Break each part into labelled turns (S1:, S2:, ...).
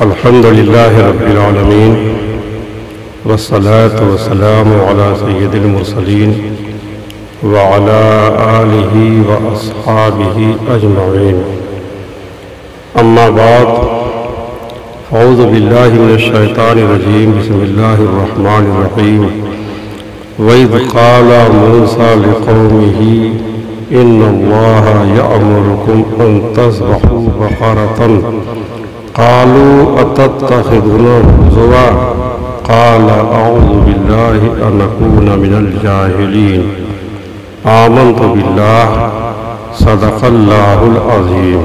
S1: الحمد لله رب العالمين والصلاة والسلام على سيد المرسلين وعلى آله وأصحابه أجمعين. أما بعد، أعوذ بالله من الشيطان الرجيم. بسم الله الرحمن الرحيم. وإذ قال موسى لقومه إن الله يأمركم أن تذبحوا بقرة قالوا أتتخذنا هزوا قال أعوذ بالله أن أكون من الجاهلين آمنت بالله صدق اللہ العظیم.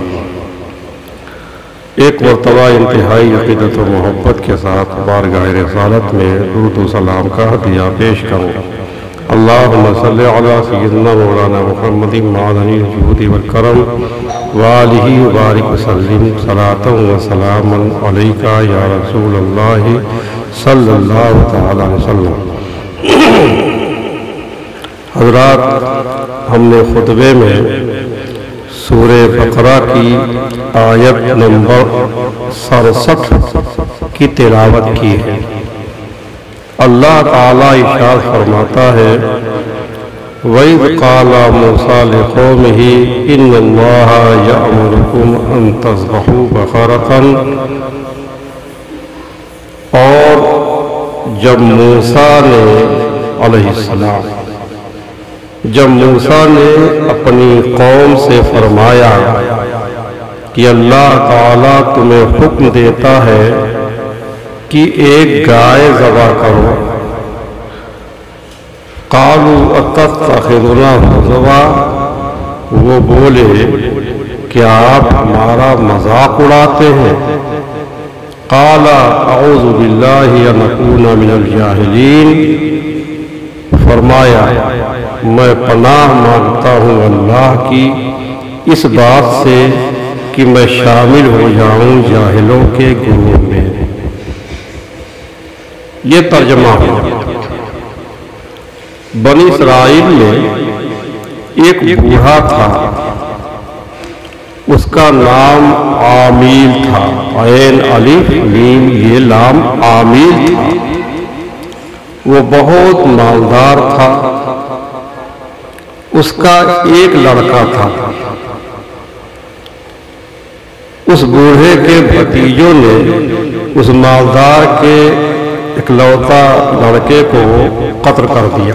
S1: ایک مرتبہ انتہائی عقیدت و محبت کے ساتھ بارگاہ رسالت میں درود و سلام کا ہدیہ پیش کروں. اللہم صلی علی سیدنا مولانا محمد معدنی الجود والکرم وآلہ وبارک وسلم صلاۃ و سلام علیکہ یا رسول اللہ صلی اللہ تعالی علیہ وسلم. حضرات، ہم نے خطبے میں سورہ بقرہ کی آیت نمبر 67 کی تلاوت کی ہے. اللہ تعالیٰ ارشاد فرماتا ہے وَإِذْ قَالَ مُوسَىٰ لِقَوْمِهِ إِنَّ اللَّهَ يَأْمُرُكُمْ أَن تَذْبَحُوا بَقَرَةً. اور جب موسیٰ نے علیہ السلام اپنی قوم سے فرمایا کہ اللہ تعالیٰ تمہیں حکم دیتا ہے کہ ایک گائے ذبح کرو. قالوا اتتخذنا ہزوا، وہ بولے کیا آپ ہمارا مذاق اڑاتے ہیں. قال اعوذ باللہ ان اکون من الجاہلین، فرمایا میں پناہ مانگتا ہوں اللہ کی اس بات سے کہ میں شامل ہو جاؤں جاہلوں کے گروہ میں. یہ ترجمہ ہے. بنی اسرائیل میں ایک بوڑھا تھا، اس کا نام عامیل تھا. عین الف میم یہ لام عامیل تھا. وہ بہت مالدار تھا. اس کا ایک لڑکا تھا. اس بوڑھے کے بھتیجوں نے اس مالدار کے اکلوتا لڑکے کو قتل کر دیا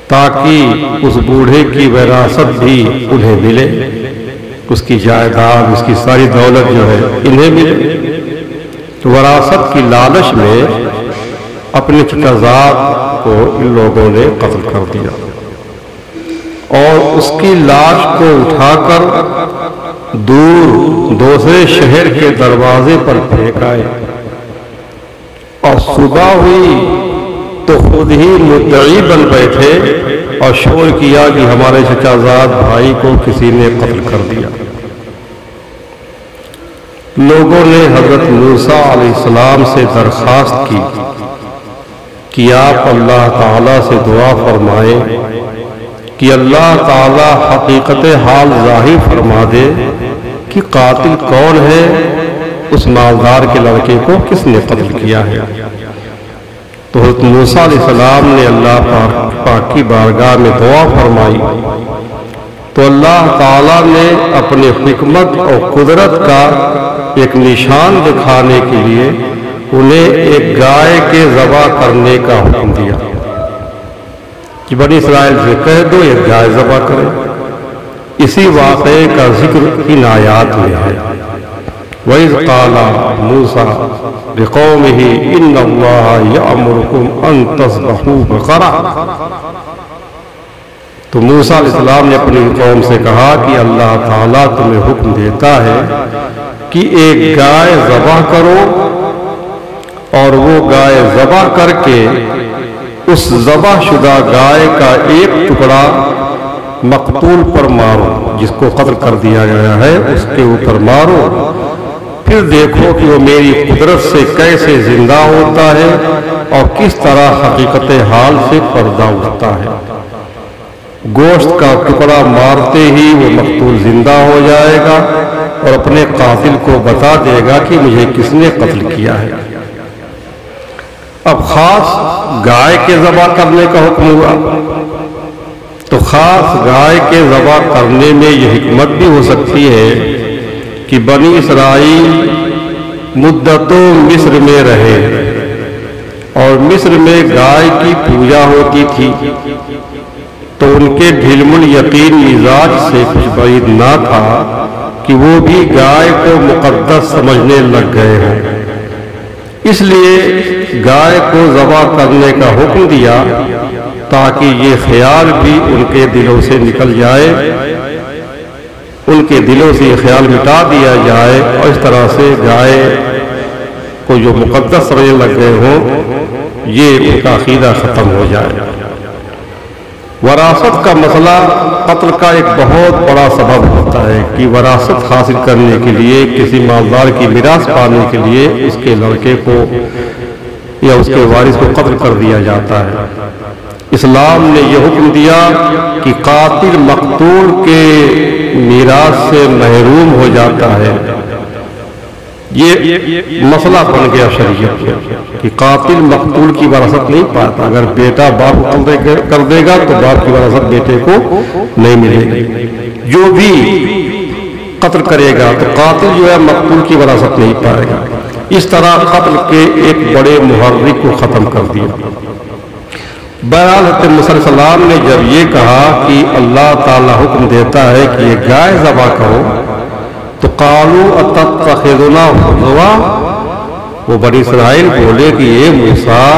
S1: تاکہ اس بوڑھے کی وراثت بھی انہیں ملے، اس کی جائیداد، اس کی ساری دولت جو ہے انہیں ملے. وراثت کی لالچ میں اپنے چچا کو ان لوگوں نے قتل کر دیا اور اس کی لاش کو اٹھا کر دور دوسرے شہر کے دروازے پر پھینک آئے. اور صبح ہوئی تو خود ہی مدعی بن بیٹھے اور شور کیا کہ ہمارے چچا زاد بھائی کو کسی نے قتل کر دیا. لوگوں نے حضرت موسیٰ علیہ السلام سے درخواست کی کہ آپ اللہ تعالیٰ سے دعا فرمائیں کہ اللہ تعالیٰ حقیقت حال ظاہر فرما دے کہ قاتل کون ہے، اس مالدار کے لڑکے کو کس نے قتل کیا ہے. تو حضرت موسیٰ علیہ السلام نے اللہ پاک کی بارگاہ میں دعا فرمائی تو اللہ تعالیٰ نے اپنے حکمت اور قدرت کا ایک نشان دکھانے کے لیے انہیں ایک گائے کے ذبح کرنے کا حکم دیا کہ بنی اسرائیل سے کہہ دو ایک گائے ذبح کرے. اسی واقعے کا ذکر ان آیات میں ہے. وَإِذْ قَالَ مُوسَىٰ لِقَوْمِهِ إِنَّ اللَّهَ يَأْمُرُكُمْ أَن تَذْبَحُوا بَقَرَةً. تو موسیٰ علیہ السلام نے اپنی قوم سے کہا کہ اللہ تعالیٰ تمہیں حکم دیتا ہے کہ ایک گائے ذبح کرو اور وہ گائے ذبح کر کے اس ذبح شدہ گائے کا ایک ٹکڑا مقتول پر مارو، جس کو قتل کر دیا گیا ہے اس کے اوپر مارو، پھر دیکھو کہ وہ میری قدرت سے کیسے زندہ ہوتا ہے اور کس طرح حقیقت حال سے پردہ اٹھتا ہے. گوشت کا ٹکڑا مارتے ہی وہ مقتول زندہ ہو جائے گا اور اپنے قاتل کو بتا دے گا کہ مجھے کس نے قتل کیا ہے۔ اب خاص گائے کے ذبح کرنے کا حکم ہوا، تو خاص گائے کے ذبح کرنے میں یہ حکمت بھی ہو سکتی ہے کہ بنی اسرائیل مدتوں مصر میں رہے اور مصر میں گائے کی پوجا ہوتی تھی، تو ان کے ڈھلم الیقین مزاج سے کچھ بعید نہ تھا کہ وہ بھی گائے کو مقدس سمجھنے لگ گئے ہیں۔ اس لیے گائے کو ذبح کرنے کا حکم دیا تاکہ یہ خیال بھی ان کے دلوں سے نکل جائے، ان کے دلوں سے یہ خیال مٹا دیا جائے، اور اس طرح سے گائے کو جو مقدس سمجھنے لگ گئے ہوں یہ ان کا عقیدہ ختم ہو جائے۔ وراثت کا مسئلہ قتل کا ایک بہت بڑا سبب ہوتا ہے کہ وراثت حاصل کرنے کے لیے، کسی مالدار کی میراث پانے کے لیے اس کے لڑکے کو یا اس کے وارث کو قتل کر دیا جاتا ہے۔ اسلام نے یہ حکم دیا کہ قاتل مقتول کے میراث سے محروم ہو جاتا ہے۔ یہ مسئلہ بن گیا شریعت میں کہ قاتل مقتول کی وراثت نہیں پاتا۔ اگر بیٹا باپ کو قتل کر دے گا تو باپ کی وراثت بیٹے کو نہیں ملے گی، جو بھی قتل کرے گا تو قاتل جو ہے مقتول کی وراثت نہیں پائے گا۔ اس طرح قتل کے ایک بڑے محرک کو ختم کر دیا۔ بہرحال حضرت موسیٰ علیہ السلام نے جب یہ کہا کہ اللہ تعالیٰ حکم دیتا ہے کہ یہ گائے ذبح کرو، تو قالوا اتتخذنا ہزوا، وہ بنی اسرائیل بولے کہ یہ موسیٰ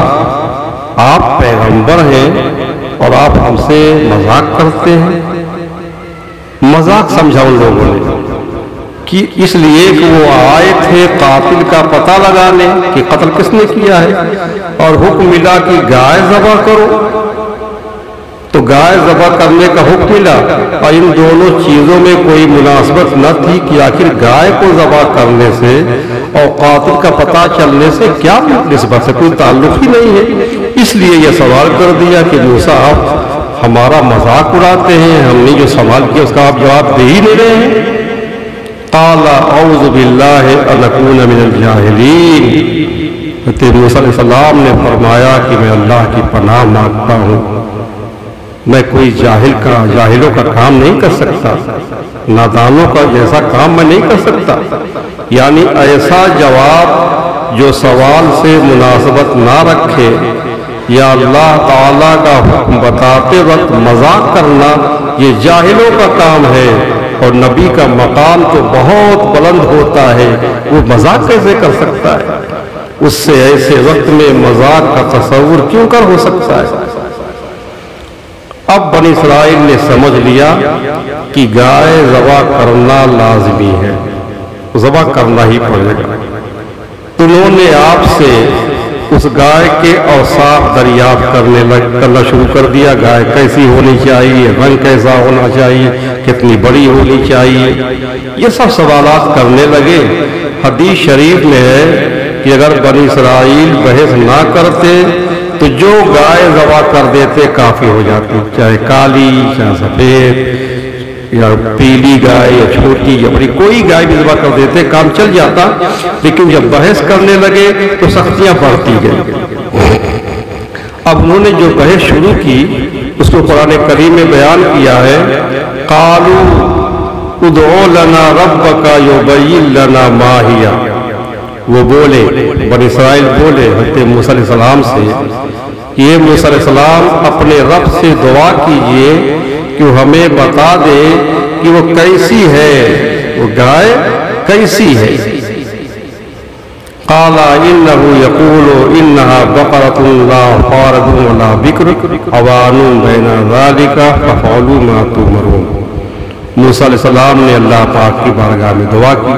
S1: آپ پیغمبر ہیں اور آپ ہم سے مذاق کرتے ہیں۔ مذاق سمجھا ان لوگوں نے کہ اس لیے کہ وہ آئے تھے قاتل کا پتہ لگانے کہ قتل کس نے کیا ہے، اور حکم ملا کہ گائے ذبح کرو، تو گائے ذبح کرنے کا حکم ملا، اور ان دونوں چیزوں میں کوئی مناسبت نہ تھی کہ آخر گائے کو ذبح کرنے سے اور قاتل کا پتہ چلنے سے کیا نسبت ہے، کوئی تعلق ہی نہیں ہے۔ اس لیے یہ سوال کر دیا کہ موسیٰ آپ ہمارا مذاق اڑاتے ہیں، ہم نے جو سوال کیا اس کا آپ جواب دے ہی نہیں رہے ہیں۔ قال اعوذ باللہ ان اکون من الجاہلین، حضرت موسیٰ علیہ السلام نے فرمایا کہ میں اللہ کی پناہ مانگتا ہوں، میں کوئی جاہلوں کا کام نہیں کر سکتا، نادانوں کا جیسا کام میں نہیں کر سکتا۔ یعنی ایسا جواب جو سوال سے مناسبت نہ رکھے، یا اللہ تعالیٰ کا حکم بتاتے وقت مذاق کرنا، یہ جاہلوں کا کام ہے، اور نبی کا مقام تو بہت بلند ہوتا ہے، وہ مذاق کیسے کر سکتا ہے؟ اس سے ایسے وقت میں مذاق کا تصور کیوں کر ہو سکتا ہے؟ اب بنی اسرائیل نے سمجھ لیا کہ گائے ذبح کرنا لازمی ہے، ذبح کرنا ہی پڑے گا۔ تو انہوں نے آپ سے اس گائے کے اوصاف دریافت کرنا شروع کر دیا۔ گائے کیسی ہونی چاہیے، رنگ کیسا ہونا چاہیے، کتنی بڑی ہونی چاہیے، یہ سب سوالات کرنے لگے۔ حدیث شریف میں ہے کہ اگر بنی اسرائیل بحث نہ کرتے تو جو گائے ذبح کر دیتے کافی ہو جاتی، چاہے کالی، چاہے سفید، یا پیلی گائے یا چھوٹی یا بڑی، کوئی گائے بھی ذبح کر دیتے کام چل جاتا۔ لیکن جب بحث کرنے لگے تو سختیاں بڑھتی گئی۔ اب انہوں نے جو بحث شروع کی اس کو قرآن کریم میں بیان کیا ہے، قالوا ادعو لنا ربک یبین لنا ما ہی، وہ بولے، بنی اسرائیل بولے حضرت موسیٰ علیہ السلام سے، یہ موسیٰ علیہ السلام اپنے رب سے دعا کیجئے کہ وہ ہمیں بتا دے کہ وہ کیسی ہے، وہ گائے کیسی ہے۔ قال انه يقول انها بقرة لا فارض ولا بكر عوان بين ذلك ففعلوا ما تؤمرون۔ موسیٰ علیہ السلام نے اللہ پاک کی بارگاہ میں دعا کی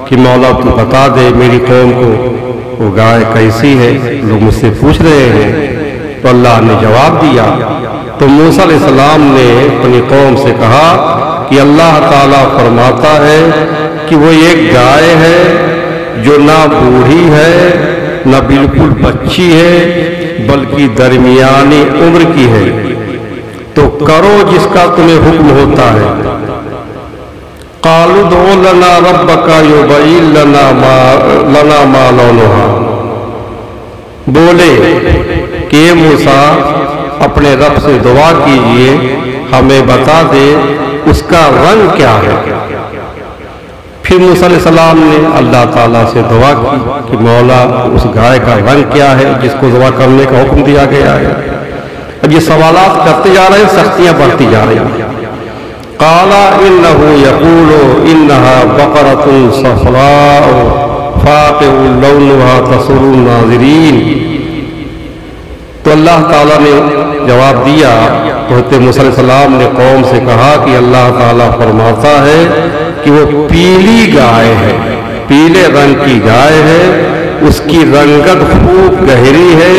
S1: کہ مولا تو بتا دے میری قوم کو وہ گائے کیسی ہے، لوگ مجھ سے پوچھ رہے ہیں۔ تو اللہ نے جواب دیا۔ تو موسیٰ علیہ السلام نے اپنی قوم سے کہا کہ اللہ تعالیٰ فرماتا ہے کہ وہ ایک گائے ہے جو نہ بوڑھی ہے نہ بالکل بچی ہے بلکہ درمیانی عمر کی ہے، تو کرو جس کا تمہیں حکم ہوتا ہے۔ قالوا ادع لنا ربك يبين لنا ما لونها، بولے کہ موسیٰ اپنے رب سے دعا کیجئے ہمیں بتا دے اس کا رنگ کیا ہے۔ پھر موسیٰ علیہ السلام نے اللہ تعالیٰ سے دعا کی کہ مولا اس گائے کا رنگ کیا ہے جس کو ذبح کرنے کا حکم دیا گیا ہے۔ اب یہ سوالات کرتے جا رہے ہیں، سختیاں بڑھتی جا رہی ہیں۔ قال انه يقول انها بقرة صفراء فاقع لونها تسر الناظرین، تو اللہ تعالیٰ نے جواب دیا، حضرت موسیٰ علیہ السلام نے قوم سے کہا کہ اللہ تعالیٰ فرماتا ہے کہ وہ پیلی گائے ہے، پیلے رنگ کی گائے ہے، اس کی رنگت خوب گہری ہے،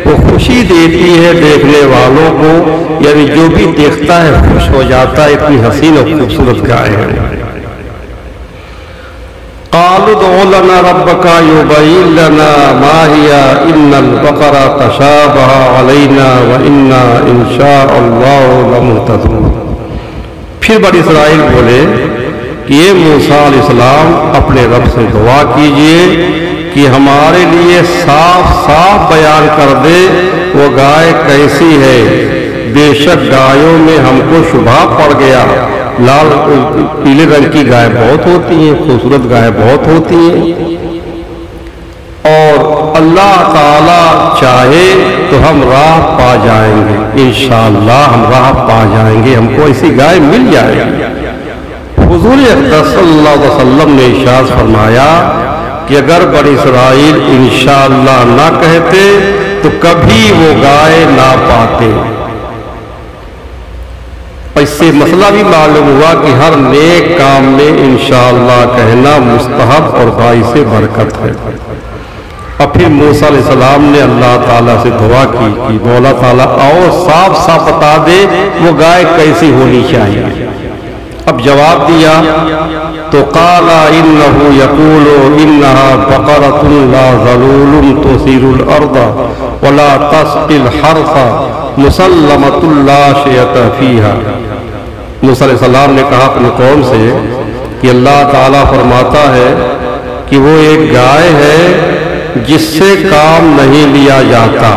S1: وہ خوشی دیتی ہے دیکھنے والوں کو، یعنی جو بھی دیکھتا ہے خوش ہو جاتا ہے، اتنی حسین اور خوبصورت گائے ہے۔ قالوا ادع لنا ربك يبين لنا ما هي ان البقرة تشابه علينا وإنا ان شاء الله لمهتدون۔ پھر بنی اسرائیل بولے کہ یہ موسیٰ علیہ السلام اپنے رب سے دعا کیجئے کہ ہمارے لیے صاف صاف بیان کر دے وہ گائے کیسی ہے، بے شک گایوں میں ہم کو شبہ پڑ گیا، لال پیلے رنگ کی گائے بہت ہوتی ہیں، خوبصورت گائے بہت ہوتی ہیں، اور اللہ تعالیٰ چاہے تو ہم راہ پا جائیں گے، انشاءاللہ ہم راہ پا جائیں گے، ہم کو ایسی گائے مل جائے گی۔ حضور اقدس صلی اللہ علیہ وسلم نے ارشاد فرمایا کہ اگر بنی اسرائیل انشاءاللہ نہ کہتے تو کبھی وہ گائے نہ پاتے۔ اس سے مسئلہ بھی معلوم ہوا کہ ہر نیک کام میں انشاءاللہ کہنا مستحب اور باعث برکت ہے۔ اور پھر موسیٰ علیہ السلام نے اللہ تعالیٰ سے دعا کی کہ مولا تعالیٰ اور صاف صاف بتا دے وہ گائے کیسی ہونی چاہیے۔ اب جواب دیا تو قال انه يقول انها بقرة لا ذلول تثير الارض ولا تسقي الحرث مسلمة لا شية فيها۔ موسیٰ علیہ السلام نے کہا اپنی قوم سے کہ اللہ تعالیٰ فرماتا ہے کہ وہ ایک گائے ہے جس سے کام نہیں لیا جاتا،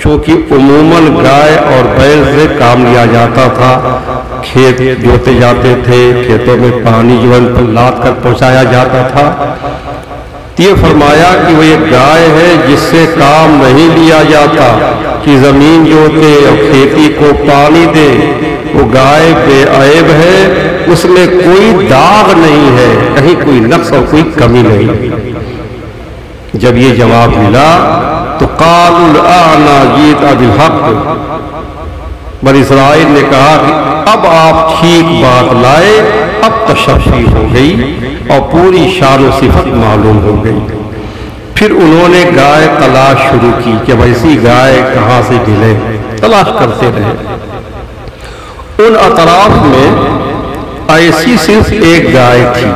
S1: چونکہ عموماً گائے اور بیل سے کام لیا جاتا تھا، کھیت جوتے جاتے تھے، کھیتوں میں پانی جو ہے لاد کر پہنچایا جاتا تھا۔ یہ فرمایا کہ وہ ایک گائے ہے جس سے کام نہیں لیا جاتا کہ زمین جوتے اور کھیتی کو پانی دے، وہ گائے بے عیب ہے، اس میں کوئی داغ نہیں ہے، کہیں کوئی نقص اور کوئی کمی نہیں۔ جب یہ جواب ملا تو قالوا الآن جئت بالحق، بنی اسرائیل نے کہا کہ اب آپ ٹھیک بات لائے، اب تشفی ہو گئی اور پوری شان و صفت معلوم ہو گئی۔ پھر انہوں نے گائے تلاش شروع کی کہ ویسی گائے کہاں سے ملے، تلاش کرتے رہے۔ ان اطراف میں ایسی صرف ایک گائے تھی،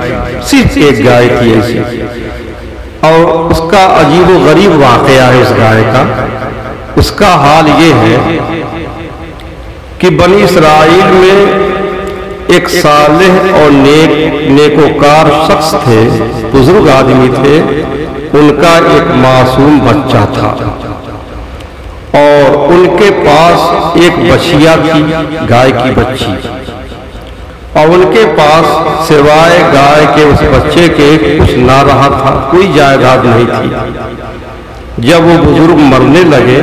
S1: صرف ایک گائے تھی ایسی، اور اس کا عجیب و غریب واقعہ ہے اس گائے کا۔ اس کا حال یہ ہے کہ بنی اسرائیل میں ایک صالح اور نیکوکار شخص تھے، بزرگ آدمی تھے، ان کا ایک معصوم بچہ تھا، اور ان کے پاس ایک بچیا تھی، گائے کی بچی، اور ان کے پاس سوائے گائے کے اس بچے کے کچھ نہ رہا تھا، کوئی جائیداد نہیں تھی۔ جب وہ بزرگ مرنے لگے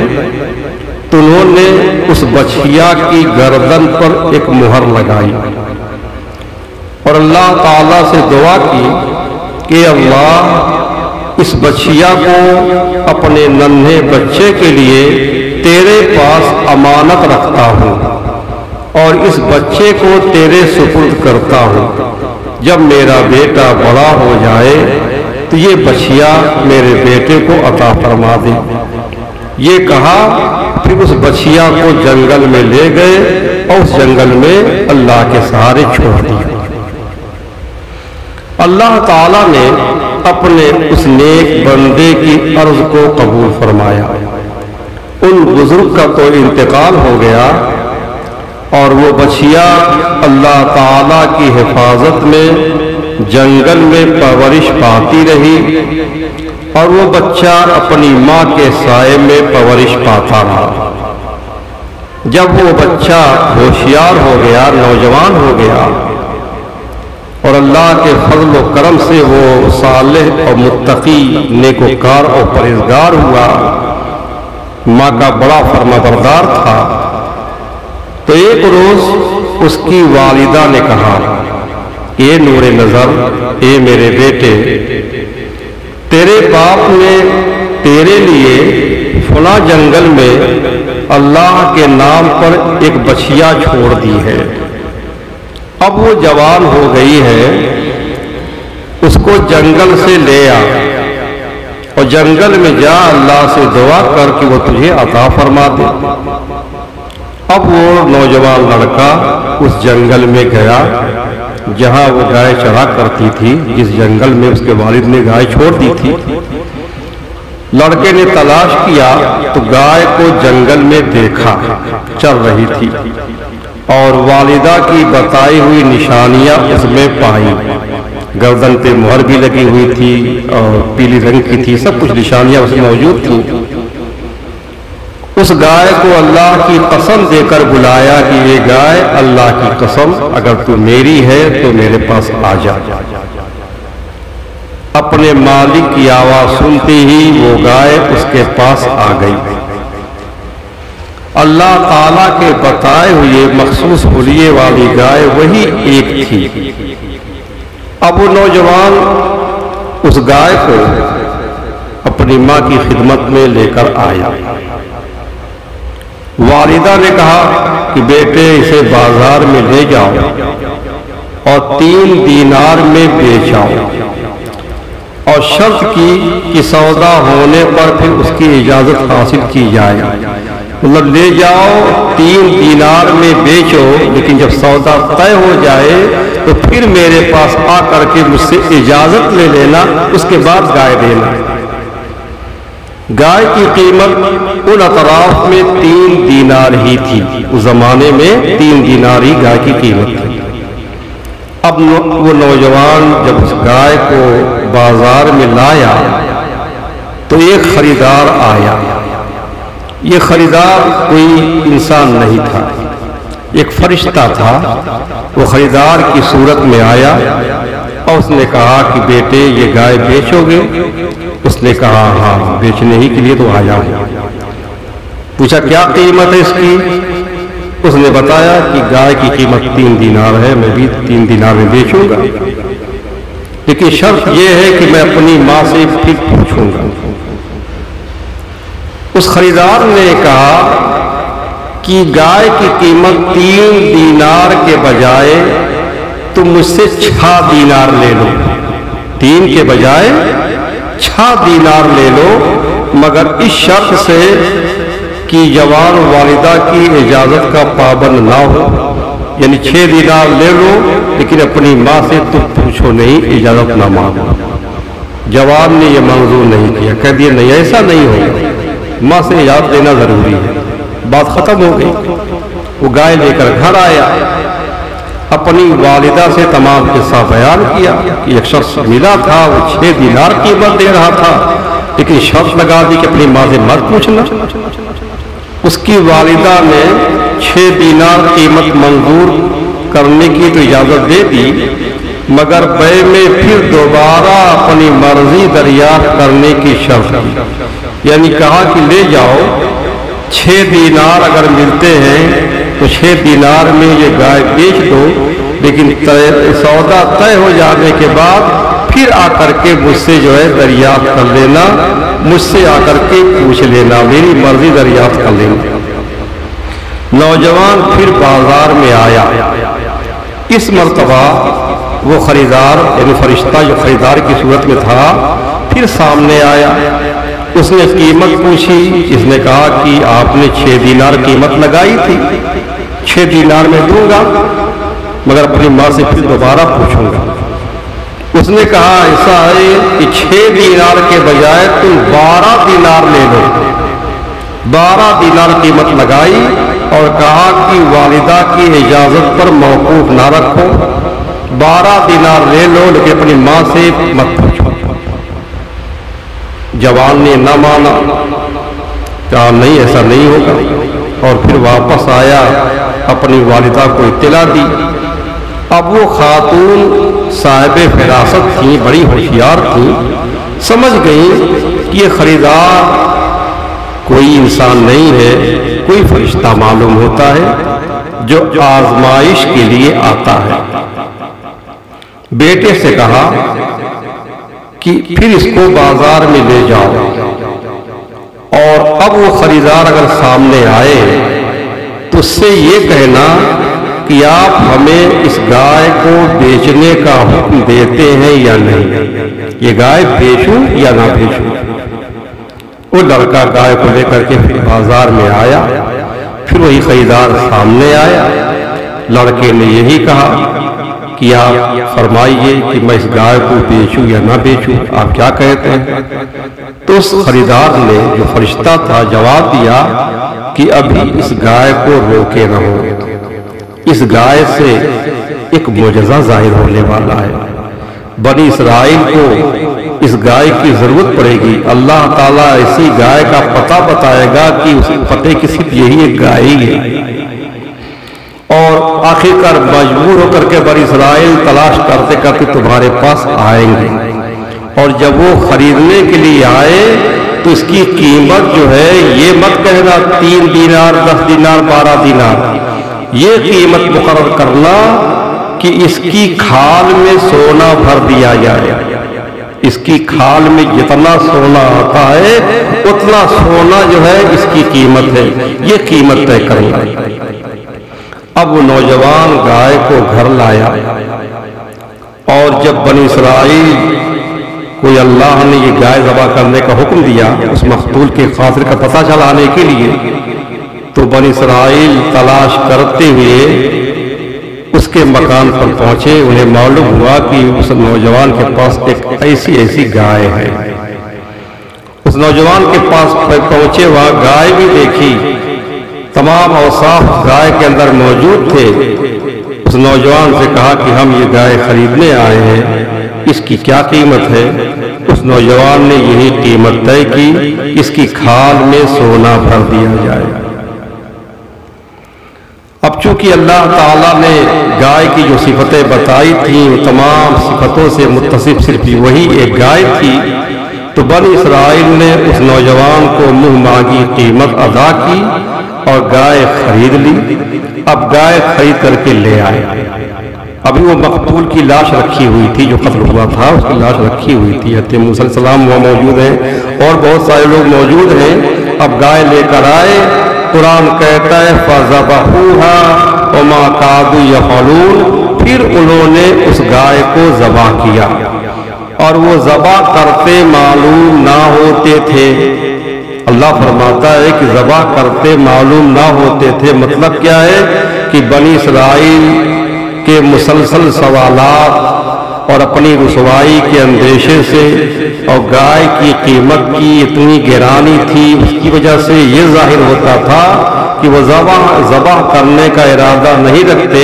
S1: تو انہوں نے اس بچیا کی گردن پر ایک مہر لگائی اور اللہ تعالیٰ سے دعا کی کہ اللہ اس بچیا کو اپنے ننھے بچے کے لیے تیرے پاس امانت رکھتا ہوں اور اس بچے کو تیرے سپرد کرتا ہوں، جب میرا بیٹا بڑا ہو جائے تو یہ بچیا میرے بیٹے کو عطا فرما دے۔ یہ کہا، پھر اس بچیا کو جنگل میں لے گئے اور اس جنگل میں اللہ کے سہارے چھوڑ دیا۔ اللہ تعالیٰ نے اپنے اس نیک بندے کی عرض کو قبول فرمایا۔ ان بزرگ کا تو انتقال ہو گیا، اور وہ بچیا اللہ تعالیٰ کی حفاظت میں جنگل میں پرورش پاتی رہی، اور وہ بچہ اپنی ماں کے سائے میں پرورش پاتا رہا۔ جب وہ بچہ ہوشیار ہو گیا، نوجوان ہو گیا، اور اللہ کے فضل و کرم سے وہ صالح اور متقی، نیکوکار اور پرہیزگار ہوا، ماں کا بڑا فرمانبردار تھا، تو ایک روز اس کی والدہ نے کہا، اے نور نظر، اے میرے بیٹے، تیرے باپ نے تیرے لیے فلاں جنگل میں اللہ کے نام پر ایک بچیا چھوڑ دی ہے، اب وہ جوان ہو گئی ہے، اس کو جنگل سے لے آ اور جنگل میں جا، اللہ سے دعا کر کہ وہ تجھے عطا فرما دے۔ اب وہ نوجوان لڑکا اس جنگل میں گیا جہاں وہ گائے چرا کرتی تھی، جس جنگل میں اس کے والد نے گائے چھوڑ دی تھی۔ لڑکے نے تلاش کیا تو گائے کو جنگل میں دیکھا، چل رہی تھی، اور والدہ کی بتائی ہوئی نشانیاں اس میں پائیں، گردن پہ مہر بھی لگی ہوئی تھی اور پیلی رنگ کی تھی، سب کچھ نشانیاں اس میں موجود تھیں۔ اس گائے کو اللہ کی قسم دے کر بلایا کہ یہ گائے اللہ کی قسم، اگر تو میری ہے تو میرے پاس آ جا۔ اپنے مالک کی آواز سنتے ہی وہ گائے اس کے پاس آ گئی۔ اللہ تعالیٰ کے بتائے ہوئے مخصوص حلیے والی گائے وہی ایک تھی۔ اب وہ نوجوان اس گائے کو اپنی ماں کی خدمت میں لے کر آیا۔ والدہ نے کہا کہ بیٹے اسے بازار میں لے جاؤ اور 3 دینار میں بیچ آؤ، اور شرط کی کہ سودا ہونے پر پھر اس کی اجازت حاصل کی جائے، مطلب لے جاؤ 3 دینار میں بیچو، لیکن جب سودا طے ہو جائے تو پھر میرے پاس آ کر کے مجھ سے اجازت لے لینا، اس کے بعد گائے دینا۔ گائے کی قیمت ان اطراف میں 3 دینار ہی تھی، اس زمانے میں 3 دینار ہی گائے کی قیمت تھی۔ اب وہ نوجوان جب اس گائے کو بازار میں لایا تو ایک خریدار آیا۔ یہ خریدار کوئی انسان نہیں تھا، ایک فرشتہ تھا۔ وہ خریدار کی صورت میں آیا اور اس نے کہا کہ بیٹے یہ گائے بیچو گے؟ اس نے کہا ہاں، بیچنے ہی کے لیے تو آیا ہوں۔ پوچھا کیا قیمت ہے اس کی؟ اس نے بتایا کہ گائے کی قیمت 3 دینار ہے، میں بھی 3 دینار میں بیچوں گا، لیکن شرط یہ ہے کہ میں اپنی ماں سے پھر پوچھوں گا۔ اس خریدار نے کہا کہ گائے کی قیمت 3 دینار کے بجائے تم مجھ سے 6 دینار لے لو، 3 کے بجائے 6 دینار لے لو، مگر اس شرط سے کہ جوان والدہ کی اجازت کا پابند نہ ہو، یعنی 6 دینار لے لو لیکن اپنی ماں سے تم پوچھو نہیں، اجازت نہ مانگو۔ جوان نے یہ منظور نہیں کیا، کہہ دیا نہیں ایسا نہیں ہوگا، ماں سے اجازت دینا ضروری ہے۔ بات ختم ہو گئی۔ وہ گائے لے کر گھر آیا، اپنی والدہ سے تمام قصہ بیان کیا کہ ایک شخص ملا تھا، وہ 6 دینار قیمت دے رہا تھا، لیکن شرط لگا دی کہ اپنی ماں سے مت پوچھنا۔ اس کی والدہ نے 6 دینار قیمت منظور کرنے کی تو اجازت دے دی، مگر بے میں پھر دوبارہ اپنی مرضی دریافت کرنے کی شرط کی، یعنی کہا کہ لے جاؤ 6 دینار اگر ملتے ہیں تو 6 دینار میں یہ گائے بیچ دو، لیکن سودا طے ہو جانے کے بعد پھر آ کر کے مجھ سے جو ہے دریافت کر لینا، مجھ سے آ کر کے پوچھ لینا، میری مرضی دریافت کر لینا۔ نوجوان پھر بازار میں آیا، اس مرتبہ وہ خریدار یعنی فرشتہ جو خریدار کی صورت میں تھا پھر سامنے آیا۔ اس نے قیمت پوچھی، اس نے کہا کہ آپ نے 6 دینار قیمت لگائی تھی، 6 دینار میں دوں گا، مگر اپنی ماں سے پھر دوبارہ پوچھوں گا۔ اس نے کہا ایسا ہے کہ 6 دینار کے بجائے تم 12 دینار لے لو۔ 12 دینار قیمت لگائی اور کہا کہ والدہ کی اجازت پر موقوف نہ رکھو، 12 دینار لے لو لیکن اپنی ماں سے مت پوچھو۔ جوان نے نہ مانا، کہا نہیں ایسا نہیں ہوگا، اور پھر واپس آیا، اپنی والدہ کو اطلاع دی۔ اب وہ خاتون صاحب فراست تھیں، بڑی ہوشیار تھیں، سمجھ گئیں کہ یہ خریدار کوئی انسان نہیں ہے، کوئی فرشتہ معلوم ہوتا ہے جو آزمائش کے لیے آتا ہے۔ بیٹے سے کہا کہ پھر اس کو بازار میں لے جاؤ، اور اب وہ خریدار اگر سامنے آئے تو اس سے یہ کہنا کہ آپ ہمیں اس گائے کو بیچنے کا حکم دیتے ہیں یا نہیں، یہ گائے بیچوں یا نہ بیچوں۔ وہ لڑکا گائے کو لے کر کے پھر بازار میں آیا، پھر وہی خریدار سامنے آیا، لڑکے نے یہی کہا کہ آپ فرمائیے کہ میں اس گائے کو بیچوں یا نہ بیچوں، آپ کیا کہتے ہیں؟ تو اس خریدار نے جو فرشتہ تھا جواب دیا کہ ابھی اس گائے کو روکے رہو، اس گائے سے ایک معجزہ ظاہر ہونے والا ہے، بنی اسرائیل کو اس گائے کی ضرورت پڑے گی، اللہ تعالیٰ اسی گائے کا پتہ بتائے گا کہ اس پتے کی صرف یہی ایک گائے ہی ہے، اور آخرکار مجبور ہو کر کے بنی اسرائیل تلاش کرتے کرتے تمہارے پاس آئیں گے، اور جب وہ خریدنے کے لیے آئے تو اس کی قیمت جو ہے یہ مت کہنا 3 دینار 10 دینار 12 دینار، یہ قیمت مقرر کرنا کہ اس کی کھال میں سونا بھر دیا جائے، اس کی کھال میں جتنا سونا آتا ہے اتنا سونا جو ہے اس کی قیمت ہے، یہ قیمت طے کرنا۔ اب وہ نوجوان گائے کو گھر لایا، اور جب بنی اسرائیل کوئی اللہ نے یہ گائے ذبح کرنے کا حکم دیا اس مقتول کے قاتل کا پتہ چلانے کے لیے، تو بنی اسرائیل تلاش کرتے ہوئے اس کے مکان پر پہنچے، انہیں معلوم ہوا کہ اس نوجوان کے پاس ایک ایسی گائے ہے۔ اس نوجوان کے پاس پہنچے، وہاں گائے بھی دیکھی، تمام اوصاف گائے کے اندر موجود تھے۔ اس نوجوان سے کہا کہ ہم یہ گائے خریدنے آئے ہیں، اس کی کیا قیمت ہے؟ اس نوجوان نے یہی قیمت طے کی، اس کی کھال میں سونا بھر دیا جائے۔ اب چونکہ اللہ تعالیٰ نے گائے کی جو صفتیں بتائی تھیں وہ تمام صفتوں سے متصف صرف وہی ایک گائے تھی، تو بنی اسرائیل نے اس نوجوان کو منہ مانگی قیمت ادا کی اور گائے خرید لی۔ اب گائے خرید کر کے لے آئے، ابھی وہ مقتول کی لاش رکھی ہوئی تھی، جو قتل ہوا تھا اس کی لاش رکھی ہوئی تھی، حضرت موسیٰ علیہ السلام وہاں موجود ہیں اور بہت سارے لوگ موجود ہیں۔ اب گائے لے کر آئے، قرآن کہتا ہے فَذَبَحُوهَا وَمَا كَادُوا يَفْعَلُونَ، پھر انہوں نے اس گائے کو ذبح کیا، اور وہ ذبح کرتے معلوم نہ ہوتے تھے۔ اللہ فرماتا ہے کہ ذبح کرتے معلوم نہ ہوتے تھے، مطلب کیا ہے کہ بنی اسرائیل کے مسلسل سوالات اور اپنی رسوائی کے اندیشے سے اور گائے کی قیمت کی اتنی گرانی تھی، اس کی وجہ سے یہ ظاہر ہوتا تھا کہ وہ ذبح کرنے کا ارادہ نہیں رکھتے،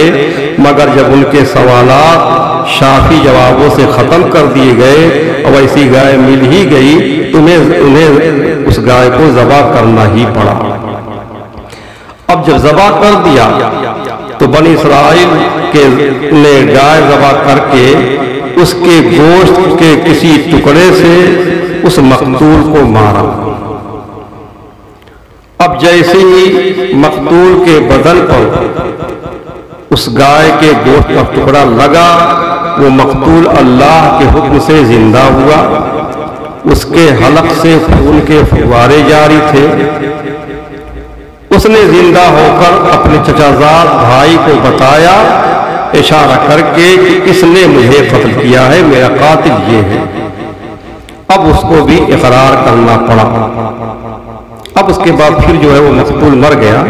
S1: مگر جب ان کے سوالات شافی جوابوں سے ختم کر دیے گئے اور ایسی گائے مل ہی گئی تو انہیں اس گائے کو ذبح کرنا ہی پڑا۔ اب جب ذبح کر دیا تو بنی اسرائیل نے گائے ذبح کر کے اس کے گوشت کے کسی ٹکڑے سے اس مقتول کو مارا۔ اب جیسے ہی مقتول کے بدن پر اس گائے کے گوشت کا ٹکڑا لگا، وہ مقتول اللہ کے حکم سے زندہ ہوا، اس کے حلق سے خون کے فوارے جاری تھے۔ اس نے زندہ ہو کر اپنے چچا زاد بھائی کو بتایا اشارہ کر کے کہ اس نے مجھے قتل کیا ہے، میرا قاتل یہ ہے۔ اب اس کو بھی اقرار کرنا پڑا۔ اب اس کے بعد پھر جو ہے وہ مقتول مر گیا،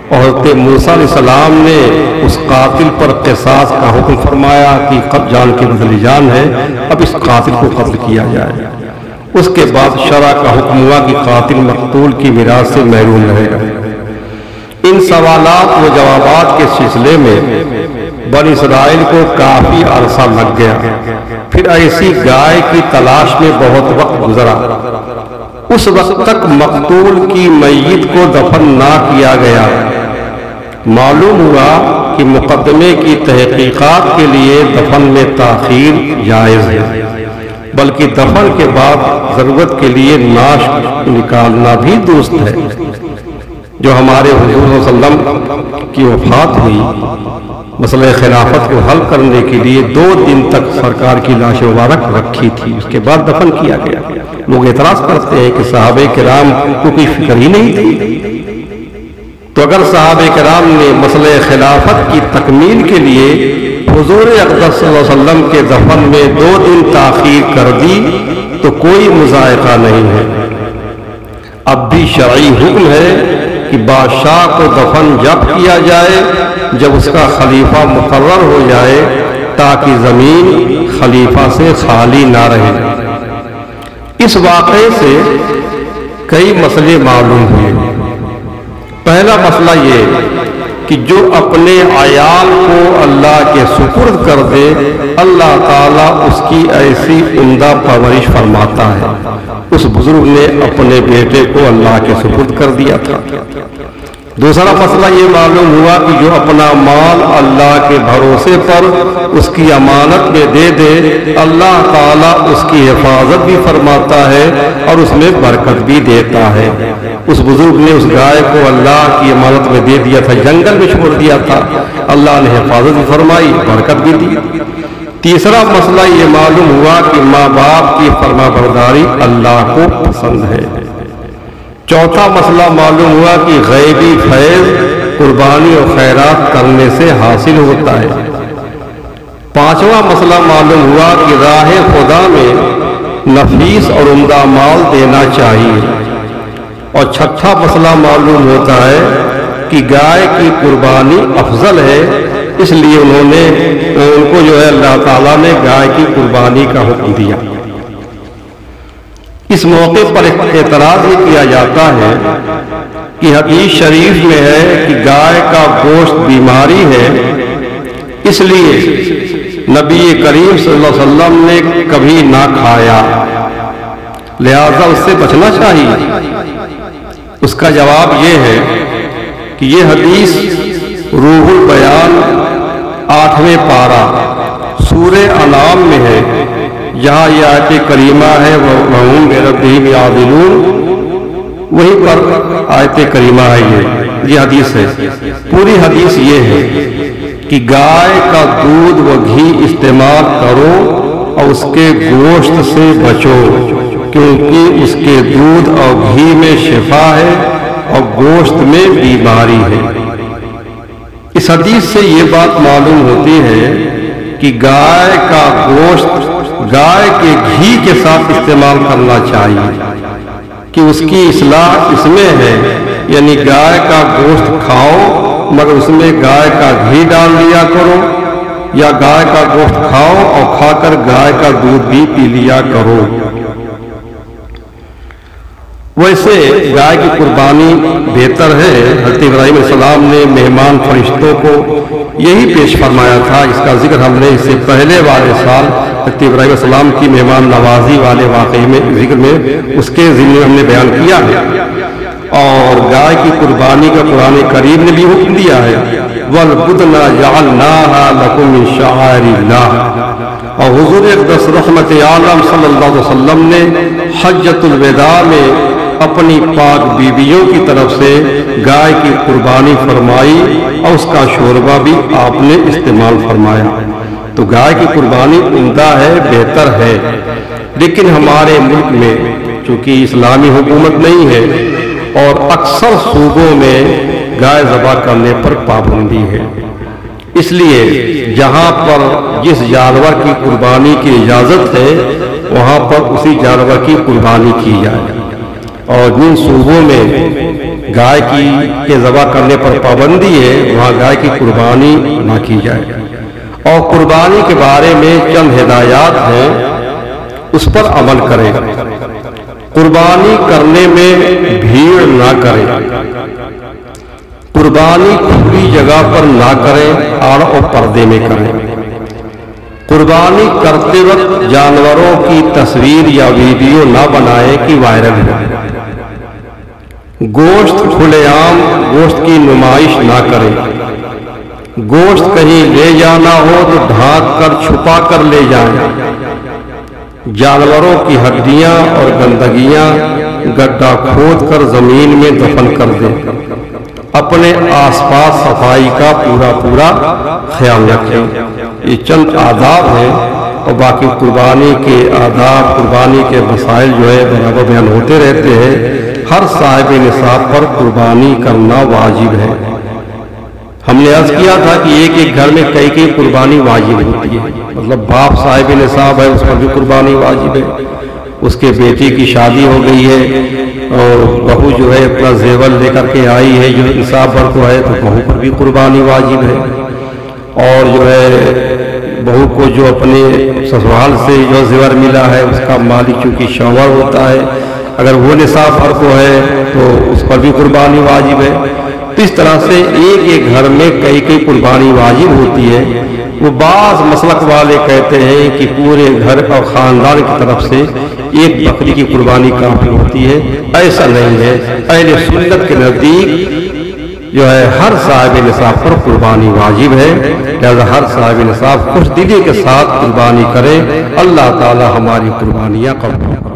S1: اور حضرت موسیٰ علیہ السلام نے اس قاتل پر قصاص کا حکم فرمایا کہ قتل جان کے بدلے جان ہے، اب اس قاتل کو قتل کیا جائے۔ اس کے بعد شرع کا حکم ہوا کہ قاتل مقتول کی میراث سے محروم رہے گا۔ ان سوالات و جوابات کے سلسلے میں بنی اسرائیل کو کافی عرصہ لگ گیا۔ پھر ایسی گائے کی تلاش میں بہت وقت گزرا۔ اس وقت تک مقتول کی میت کو دفن نہ کیا گیا۔ معلوم ہوا کہ مقدمے کی تحقیقات کے لیے دفن میں تاخیر جائز ہے، بلکہ دفن کے بعد ضرورت کے لیے نعش نکالنا بھی درست ہے۔ جو ہمارے حضور صلی اللہ علیہ وسلم کی وفات ہوئی، مسئلہ خلافت کو حل کرنے کے لیے 2 دن تک سرکار کی لاش مبارک رکھی تھی، اس کے بعد دفن کیا گیا۔ لوگ اعتراض کرتے ہیں کہ صحابہ کرام کو کوئی فکر ہی نہیں تھی۔ تو اگر صحابہ کرام نے مسئلہ خلافت کی تکمیل کے لیے حضور اقدس صلی اللہ علیہ وسلم کے دفن میں 2 دن تاخیر کر دی تو کوئی مذائقہ نہیں ہے۔ اب بھی شرعی حکم ہے کہ بادشاہ کو دفن جب کیا جائے جب اس کا خلیفہ مقرر ہو جائے، تاکہ زمین خلیفہ سے خالی نہ رہے۔ اس واقعے سے کئی مسئلے معلوم ہوئے۔ پہلا مسئلہ یہ کہ جو اپنے عیال کو اللہ کے سپرد کر دے، اللہ تعالیٰ اس کی ایسی عمدہ پرورش فرماتا ہے۔ اس بزرگ نے اپنے بیٹے کو اللہ کے سپرد کر دیا تھا۔ دوسرا مسئلہ یہ معلوم ہوا کہ جو اپنا مال اللہ کے بھروسے پر اس کی امانت میں دے دے، اللہ تعالیٰ اس کی حفاظت بھی فرماتا ہے اور اس میں برکت بھی دیتا ہے۔ اس بزرگ نے اس گائے کو اللہ کی امانت میں دے دیا تھا، جنگل میں چھوڑ دیا تھا، اللہ نے حفاظت بھی فرمائی، برکت بھی دی۔ تیسرا مسئلہ یہ معلوم ہوا کہ ماں باپ کی فرما برداری اللہ کو پسند ہے۔ چوتھا مسئلہ معلوم ہوا کہ غیبی فیض قربانی اور خیرات کرنے سے حاصل ہوتا ہے۔ پانچواں مسئلہ معلوم ہوا کہ راہ خدا میں نفیس اور عمدہ مال دینا چاہیے۔ اور چھٹا مسئلہ معلوم ہوتا ہے کہ گائے کی قربانی افضل ہے، اس لیے ان کو جو ہے اللہ تعالیٰ نے گائے کی قربانی کا حکم دیا۔ اس موقع پر اعتراض یہ کیا جاتا ہے کہ حدیث شریف میں ہے کہ گائے کا گوشت بیماری ہے، اس لیے نبی کریم صلی اللہ علیہ وسلم نے کبھی نہ کھایا، لہذا اس سے بچنا چاہیے۔ اس کا جواب یہ ہے کہ یہ حدیث روح البیان 8ویں پارہ سورہ انعام میں ہے، جہاں یہ آیت کریمہ ہے وَهُمْ بِرَبِّهِمْ يَعْدِلُونَ، وہیں پر آیت کریمہ ہے، یہ حدیث ہے۔ پوری حدیث یہ ہے کہ گائے کا دودھ و گھی استعمال کرو اور اس کے گوشت سے بچو، کیونکہ اس کے دودھ اور گھی میں شفا ہے اور گوشت میں بیماری ہے۔ اس حدیث سے یہ بات معلوم ہوتی ہے کہ گائے کا گوشت گائے کے گھی کے ساتھ استعمال کرنا چاہیے، کہ اس کی اصلاح اس میں ہے، یعنی گائے کا گوشت کھاؤ مگر اس میں گائے کا گھی ڈال لیا کرو، یا گائے کا گوشت کھاؤ اور کھا کر گائے کا دودھ بھی پی لیا کرو۔ ویسے گائے کی قربانی بہتر ہے۔ حضرت ابراہیم علیہ السلام نے مہمان فرشتوں کو یہی پیش فرمایا تھا، اس کا ذکر ہم نے اس سے پہلے والے سال حضرت ابراہیم علیہ السلام کی مہمان نوازی والے واقعے میں ذکر میں اس کے ضمن میں ہم نے بیان کیا ہے۔ اور گائے کی قربانی کا قرآن کریم نے بھی حکم دیا ہے، وَالْبُدْنَ جَعَلْنَاهَا لَكُم مِّن شَعَائِرِ اللَّهِ۔ اور حضور اقدس رحمت عالم صلی اللہ علیہ وسلم نے حجۃ الوداع میں اپنی پاک بیویوں کی طرف سے گائے کی قربانی فرمائی اور اس کا شوربہ بھی آپ نے استعمال فرمایا۔ تو گائے کی قربانی عمدہ ہے، بہتر ہے، لیکن ہمارے ملک میں چونکہ اسلامی حکومت نہیں ہے اور اکثر صوبوں میں گائے ذبح کرنے پر پابندی ہے، اس لیے جہاں پر جس جانور کی قربانی کی اجازت ہے وہاں پر اسی جانور کی قربانی کی جائے، اور جن صوبوں میں گائے کے ذبح کرنے پر پابندی ہے وہاں گائے کی قربانی نہ کی جائے۔ اور قربانی کے بارے میں چند ہدایات ہیں، اس پر عمل کریں۔ قربانی کرنے میں بھیڑ نہ کریں، قربانی کھلی جگہ پر نہ کریں، آڑ اور پردے میں کریں۔ قربانی کرتے وقت جانوروں کی تصویر یا ویڈیو نہ بنائیں کہ وائرل ہو۔ گوشت کھلے عام گوشت کی نمائش نہ کریں۔ گوشت کہیں لے جانا ہو تو ڈھانک کر چھپا کر لے جائیں۔ جانوروں کی ہڈیاں اور گندگیاں گڈھا کھود کر زمین میں دفن کر دیں۔ اپنے آس پاس صفائی کا پورا خیال رکھیں۔ یہ چند آداب ہیں، اور باقی قربانی کے آداب، قربانی کے مسائل جو ہے برابر بیان ہوتے رہتے ہیں۔ ہر صاحب نصاب پر قربانی کرنا واجب ہے۔ ہم نے عرض کیا تھا کہ ایک گھر میں کئی قربانی واجب ہوتی ہے، مطلب باپ صاحب نصاب ہے اس پر بھی قربانی واجب ہے، اس کے بیٹی کی شادی ہو گئی ہے اور بہو جو ہے اپنا زیور لے کر کے آئی ہے جو نصاب بھر کو ہے تو بہو پر بھی قربانی واجب ہے، اور جو ہے بہو کو جو اپنے سسرال سے جو زیور ملا ہے اس کا مالک چونکہ شوہر ہوتا ہے، اگر وہ نصاب بھر کو ہے تو اس پر بھی قربانی واجب ہے۔ اس طرح سے ایک گھر میں کئی قربانی واجب ہوتی ہے۔ وہ بعض مسلک والے کہتے ہیں کہ پورے گھر اور خاندان کی طرف سے ایک بکری کی قربانی کافی ہوتی ہے، ایسا نہیں ہے۔ اہل سنت کے نزدیک جو ہے ہر صاحب نصاب پر قربانی واجب ہے، لہذا ہر صاحب نصاب خوش دلی کے ساتھ قربانی کرے۔ اللہ تعالی ہماری قربانیاں قبول کرے۔